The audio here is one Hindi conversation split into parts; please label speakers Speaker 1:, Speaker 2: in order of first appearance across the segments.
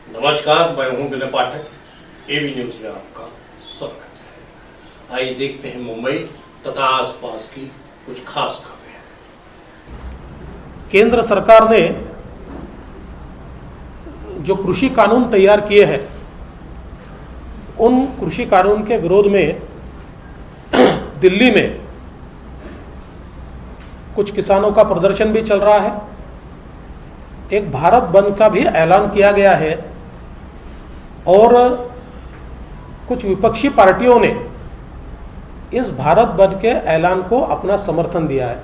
Speaker 1: नमस्कार, मैं हूं विनय पाठक। एबी न्यूज में आपका स्वागत है। आइए देखते हैं मुंबई तथा आसपास की कुछ खास खबरें।
Speaker 2: केंद्र सरकार ने जो कृषि कानून तैयार किए हैं, उन कृषि कानून के विरोध में दिल्ली में कुछ किसानों का प्रदर्शन भी चल रहा है। एक भारत बंद का भी ऐलान किया गया है और कुछ विपक्षी पार्टियों ने इस भारत बंद के ऐलान को अपना समर्थन दिया है।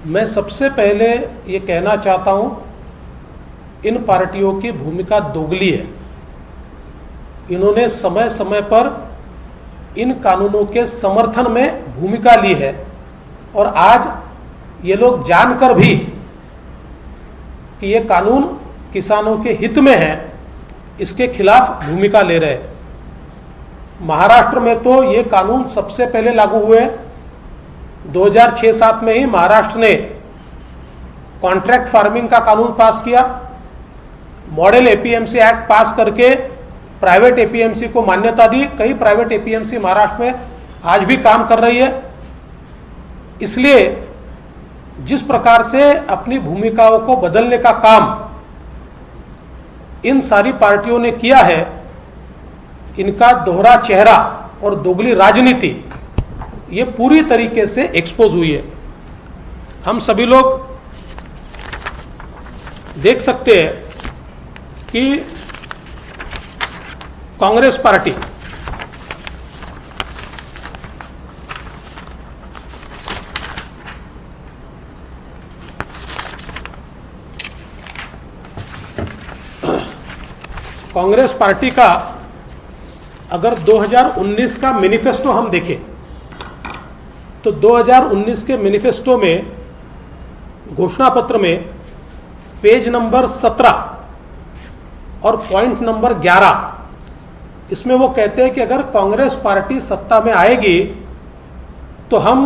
Speaker 2: मैं सबसे पहले ये कहना चाहता हूं, इन पार्टियों की भूमिका दोगली है। इन्होंने समय समय पर इन कानूनों के समर्थन में भूमिका ली है और आज ये लोग जानकर भी कि ये कानून किसानों के हित में है, इसके खिलाफ भूमिका ले रहे हैं। महाराष्ट्र में तो ये कानून सबसे पहले लागू हुए 2006-07 में ही महाराष्ट्र ने कॉन्ट्रैक्ट फार्मिंग का कानून पास किया, मॉडल एपीएमसी एक्ट पास करके प्राइवेट एपीएमसी को मान्यता दी। कई प्राइवेट एपीएमसी महाराष्ट्र में आज भी काम कर रही है। इसलिए जिस प्रकार से अपनी भूमिकाओं को बदलने का काम इन सारी पार्टियों ने किया है, इनका दोहरा चेहरा और दोगली राजनीति ये पूरी तरीके से एक्सपोज हुई है। हम सभी लोग देख सकते हैं कि कांग्रेस पार्टी का अगर 2019 का मैनिफेस्टो हम देखें तो 2019 के मैनिफेस्टो में घोषणा पत्र में पेज नंबर 17 और पॉइंट नंबर 11 इसमें वो कहते हैं कि अगर कांग्रेस पार्टी सत्ता में आएगी तो हम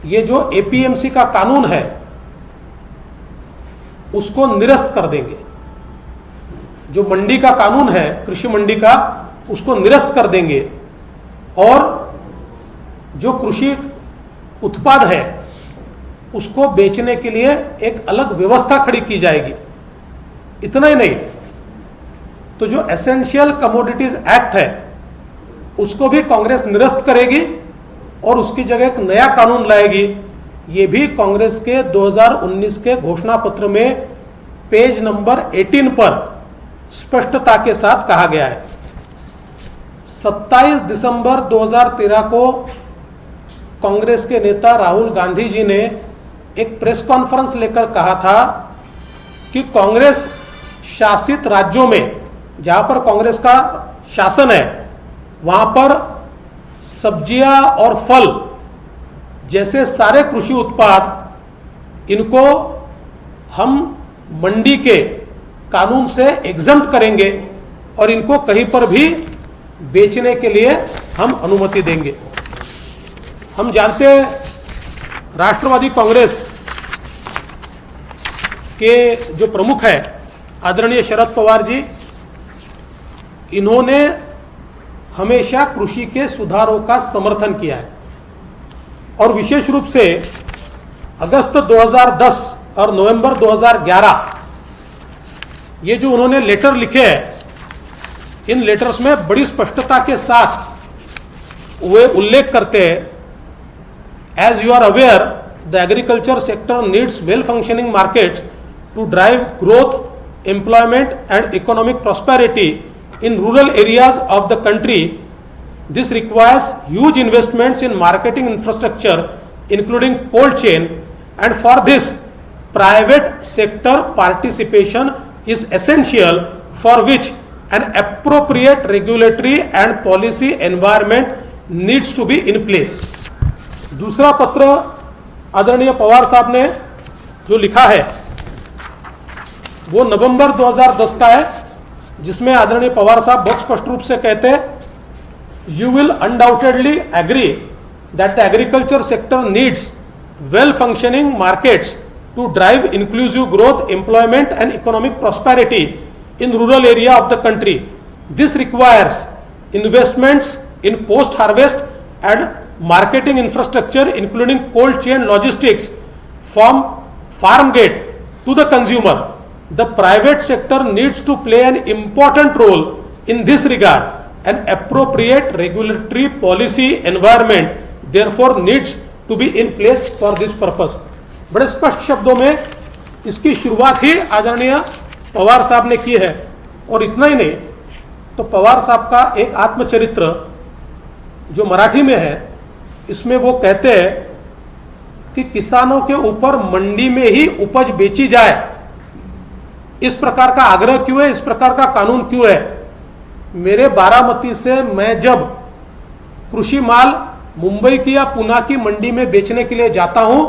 Speaker 2: ये जो एपीएमसी का कानून है उसको निरस्त कर देंगे। जो मंडी का कानून है, कृषि मंडी का, उसको निरस्त कर देंगे और जो कृषि उत्पाद है उसको बेचने के लिए एक अलग व्यवस्था खड़ी की जाएगी। इतना ही नहीं, तो जो एसेंशियल कमोडिटीज एक्ट है उसको भी कांग्रेस निरस्त करेगी और उसकी जगह एक नया कानून लाएगी। ये भी कांग्रेस के 2019 के घोषणा पत्र में पेज नंबर 18 पर स्पष्टता के साथ कहा गया है। 27 दिसंबर 2013 को कांग्रेस के नेता राहुल गांधी जी ने एक प्रेस कॉन्फ्रेंस लेकर कहा था कि कांग्रेस शासित राज्यों में, जहां पर कांग्रेस का शासन है, वहां पर सब्जियां और फल जैसे सारे कृषि उत्पाद इनको हम मंडी के कानून से एग्जम्प्ट करेंगे और इनको कहीं पर भी बेचने के लिए हम अनुमति देंगे। हम जानते हैं राष्ट्रवादी कांग्रेस के जो प्रमुख है आदरणीय शरद पवार जी, इन्होंने हमेशा कृषि के सुधारों का समर्थन किया है और विशेष रूप से अगस्त 2010 और नवंबर 2011 ये जो उन्होंने लेटर लिखे हैं, इन लेटर्स में बड़ी स्पष्टता के साथ वे उल्लेख करते हैं, as you are aware the agriculture sector needs well functioning markets to drive growth, employment and economic prosperity in rural areas of the country. This requires huge investments in marketing infrastructure including cold chain, and for this private sector participation is essential, for which an appropriate regulatory and policy environment needs to be in place. दूसरा पत्र आदरणीय पवार साहब ने जो लिखा है वो नवंबर 2010 का है, जिसमें आदरणीय पवार साहब बहुत स्पष्ट रूप से कहते हैं, you will undoubtedly agree that the agriculture sector needs well functioning markets to drive inclusive growth, employment and economic prosperity in rural area of the country. This requires investments in post-harvest and marketing infrastructure including cold chain logistics from farm gate to the consumer. The private sector needs to play an important role in this regard. An appropriate regulatory policy environment therefore needs to be in place for this purpose. बड़े स्पष्ट शब्दों में इसकी शुरुआत ही आदरणीय पवार साहब ने की है। और इतना ही नहीं, तो पवार साहब का एक आत्मचरित्र जो मराठी में है, इसमें वो कहते हैं कि किसानों के ऊपर मंडी में ही उपज बेची जाए, इस प्रकार का आग्रह क्यों है, इस प्रकार का कानून क्यों है। मेरे बारामती से मैं जब कृषि माल मुंबई की या पुणे की मंडी में बेचने के लिए जाता हूं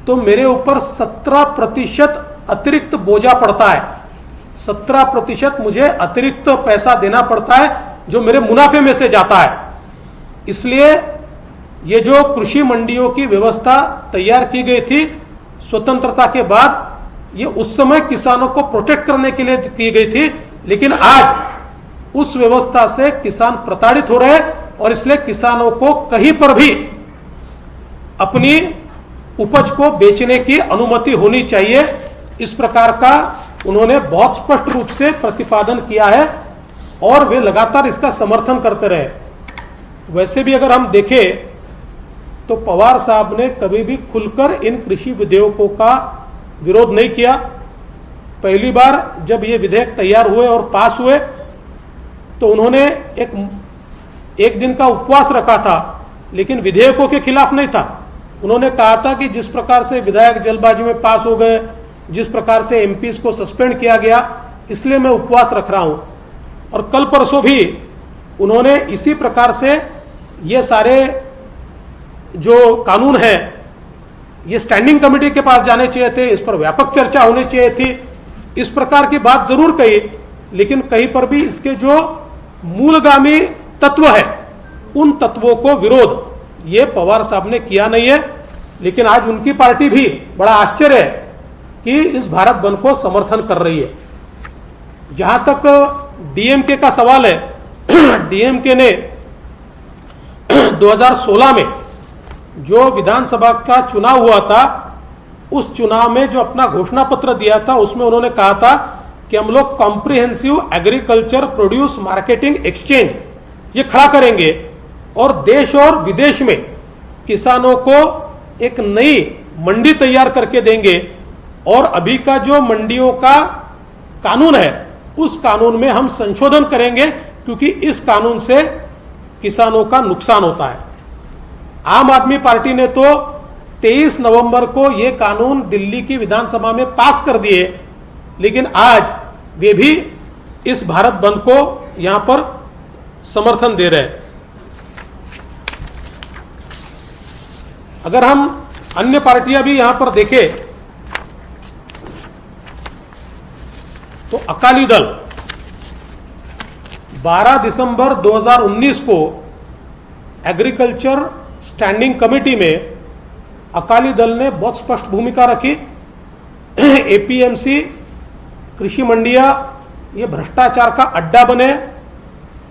Speaker 2: तो मेरे ऊपर 17% अतिरिक्त बोझा पड़ता है। 17% मुझे अतिरिक्त पैसा देना पड़ता है जो मेरे मुनाफे में से जाता है। इसलिए ये जो कृषि मंडियों की व्यवस्था तैयार की गई थी स्वतंत्रता के बाद, ये उस समय किसानों को प्रोटेक्ट करने के लिए की गई थी, लेकिन आज उस व्यवस्था से किसान प्रताड़ित हो रहे हैं और इसलिए किसानों को कहीं पर भी अपनी उपज को बेचने की अनुमति होनी चाहिए। इस प्रकार का उन्होंने बहुत स्पष्ट रूप से प्रतिपादन किया है और वे लगातार इसका समर्थन करते रहे। वैसे भी अगर हम देखें तो पवार साहब ने कभी भी खुलकर इन कृषि विधेयकों का विरोध नहीं किया। पहली बार जब ये विधेयक तैयार हुए और पास हुए तो उन्होंने एक दिन का उपवास रखा था, लेकिन विधेयकों के खिलाफ नहीं था। उन्होंने कहा था कि जिस प्रकार से विधायक जल्दबाजी में पास हो गए, जिस प्रकार से एमपीज को सस्पेंड किया गया, इसलिए मैं उपवास रख रहा हूं। और कल परसों भी उन्होंने इसी प्रकार से ये सारे जो कानून है ये स्टैंडिंग कमेटी के पास जाने चाहिए थे, इस पर व्यापक चर्चा होनी चाहिए थी, इस प्रकार की बात जरूर कही, लेकिन कहीं पर भी इसके जो मूलगामी तत्व है उन तत्वों को विरोध ये पवार साहब ने किया नहीं है। लेकिन आज उनकी पार्टी भी, बड़ा आश्चर्य है कि इस भारत बंद को समर्थन कर रही है। जहां तक डीएमके का सवाल है, डीएमके ने 2016 में जो विधानसभा का चुनाव हुआ था, उस चुनाव में जो अपना घोषणा पत्र दिया था उसमें उन्होंने कहा था कि हम लोग comprehensive agriculture produce marketing exchange ये खड़ा करेंगे और देश और विदेश में किसानों को एक नई मंडी तैयार करके देंगे। और अभी का जो मंडियों का कानून है उस कानून में हम संशोधन करेंगे, क्योंकि इस कानून से किसानों का नुकसान होता है। आम आदमी पार्टी ने तो 23 नवंबर को ये कानून दिल्ली की विधानसभा में पास कर दिए, लेकिन आज वे भी इस भारत बंद को यहां पर समर्थन दे रहे हैं। अगर हम अन्य पार्टियां भी यहां पर देखें तो अकाली दल 12 दिसंबर 2019 को एग्रीकल्चर स्टैंडिंग कमेटी में अकाली दल ने बहुत स्पष्ट भूमिका रखी। एपीएमसी कृषि मंडियां ये भ्रष्टाचार का अड्डा बने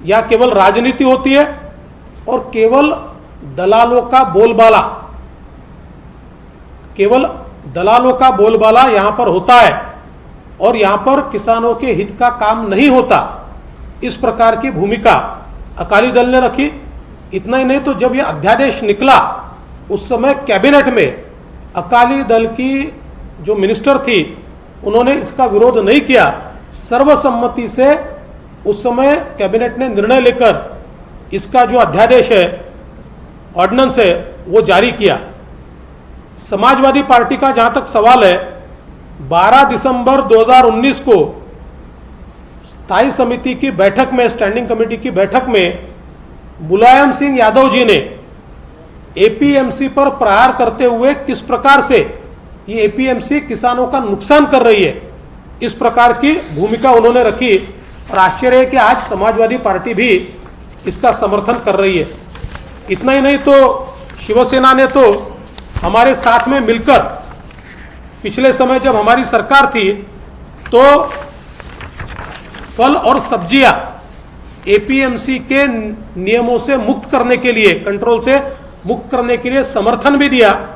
Speaker 2: या केवल राजनीति होती है और केवल दलालों का बोलबाला, केवल दलालों का बोलबाला यहां पर होता है और यहां पर किसानों के हित का काम नहीं होता। इस प्रकार की भूमिका अकाली दल ने रखी। इतना ही नहीं, तो जब यह अध्यादेश निकला उस समय कैबिनेट में अकाली दल की जो मिनिस्टर थी उन्होंने इसका विरोध नहीं किया। सर्वसम्मति से उस समय कैबिनेट ने निर्णय लेकर इसका जो अध्यादेश है, ऑर्डिनेंस है, वो जारी किया। समाजवादी पार्टी का जहां तक सवाल है, 12 दिसंबर 2019 को स्थायी समिति की बैठक में, स्टैंडिंग कमेटी की बैठक में मुलायम सिंह यादव जी ने एपीएमसी पर प्रहार करते हुए किस प्रकार से ये एपीएमसी किसानों का नुकसान कर रही है, इस प्रकार की भूमिका उन्होंने रखी। और आश्चर्य है कि आज समाजवादी पार्टी भी इसका समर्थन कर रही है। इतना ही नहीं, तो शिवसेना ने तो हमारे साथ में मिलकर पिछले समय जब हमारी सरकार थी तो फल और सब्जियां एपीएमसी के नियमों से मुक्त करने के लिए, कंट्रोल से मुक्त करने के लिए समर्थन भी दिया।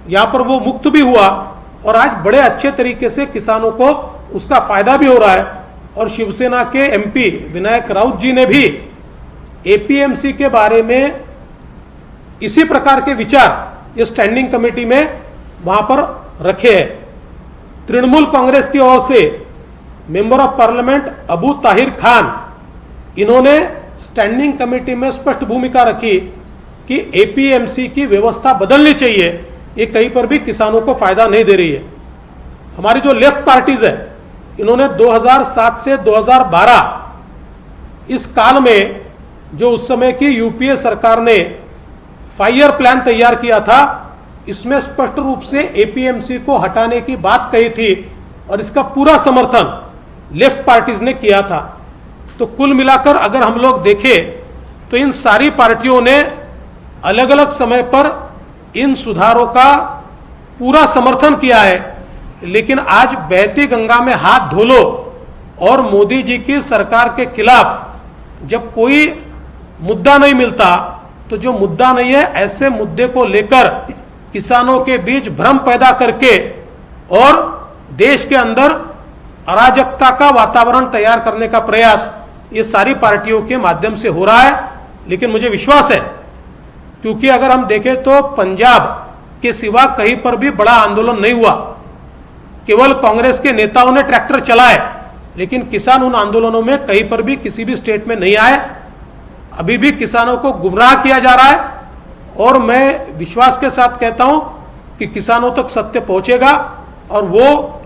Speaker 2: यहां पर वो मुक्त भी हुआ और आज बड़े अच्छे तरीके से किसानों को उसका फायदा भी हो रहा है। और शिवसेना के एमपी विनायक राउत जी ने भी एपीएमसी के बारे में इसी प्रकार के विचार इस स्टैंडिंग कमेटी में वहां पर रखे हैं। तृणमूल कांग्रेस की ओर से member of parliament Abu Tahir Khan, इन्होंने स्टैंडिंग कमेटी में स्पष्ट भूमिका रखी कि एपीएमसी की व्यवस्था बदलनी चाहिए, ये कहीं पर भी किसानों को फायदा नहीं दे रही है। हमारी जो लेफ्ट पार्टीज है, इन्होंने 2007 से 2012 इस काल में जो उस समय की यूपीए सरकार ने 5 ईयर प्लान तैयार किया था, इसमें स्पष्ट रूप से एपीएमसी को हटाने की बात कही थी और इसका पूरा समर्थन लेफ्ट पार्टीज ने किया था। तो कुल मिलाकर अगर हम लोग देखें तो इन सारी पार्टियों ने अलग अलग समय पर इन सुधारों का पूरा समर्थन किया है, लेकिन आज बहती गंगा में हाथ धो लो और मोदी जी की सरकार के खिलाफ जब कोई मुद्दा नहीं मिलता, तो जो मुद्दा नहीं है ऐसे मुद्दे को लेकर किसानों के बीच भ्रम पैदा करके और देश के अंदर अराजकता का वातावरण तैयार करने का प्रयास ये सारी पार्टियों के माध्यम से हो रहा है। लेकिन मुझे विश्वास है, क्योंकि अगर हम देखें तो पंजाब के सिवा कहीं पर भी बड़ा आंदोलन नहीं हुआ, केवल कांग्रेस के नेताओं ने ट्रैक्टर चलाए, लेकिन किसान उन आंदोलनों में कहीं पर भी किसी भी स्टेट में नहीं आए। अभी भी किसानों को गुमराह किया जा रहा है और मैं विश्वास के साथ कहता हूं कि किसानों तक सत्य पहुंचेगा और वो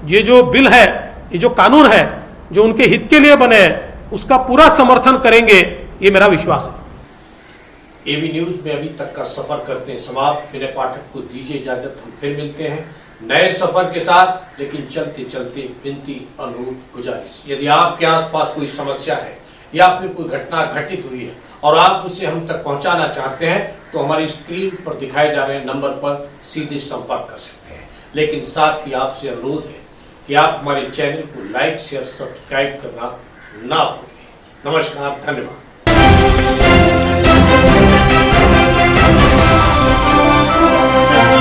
Speaker 2: ये जो बिल है, ये जो कानून है जो उनके हित के लिए बने हैं, उसका पूरा समर्थन करेंगे, ये मेरा विश्वास है।
Speaker 1: एबी न्यूज में अभी तक का सफर करते हैं समाप्त। मेरे पाठक को दीजिए इजाजत, हम फिर मिलते हैं नए सफर के साथ। लेकिन चलते चलते विनती, अनुरोध, गुजारिश, यदि आपके आसपास कोई समस्या है या फिर कोई घटना घटित हुई है और आप उसे हम तक पहुंचाना चाहते हैं, तो हमारी स्क्रीन पर दिखाए जा रहे नंबर पर सीधे संपर्क कर सकते हैं। लेकिन साथ ही आपसे अनुरोध है कि आप हमारे चैनल को लाइक, शेयर, सब्सक्राइब करना ना भूलें। नमस्कार, धन्यवाद।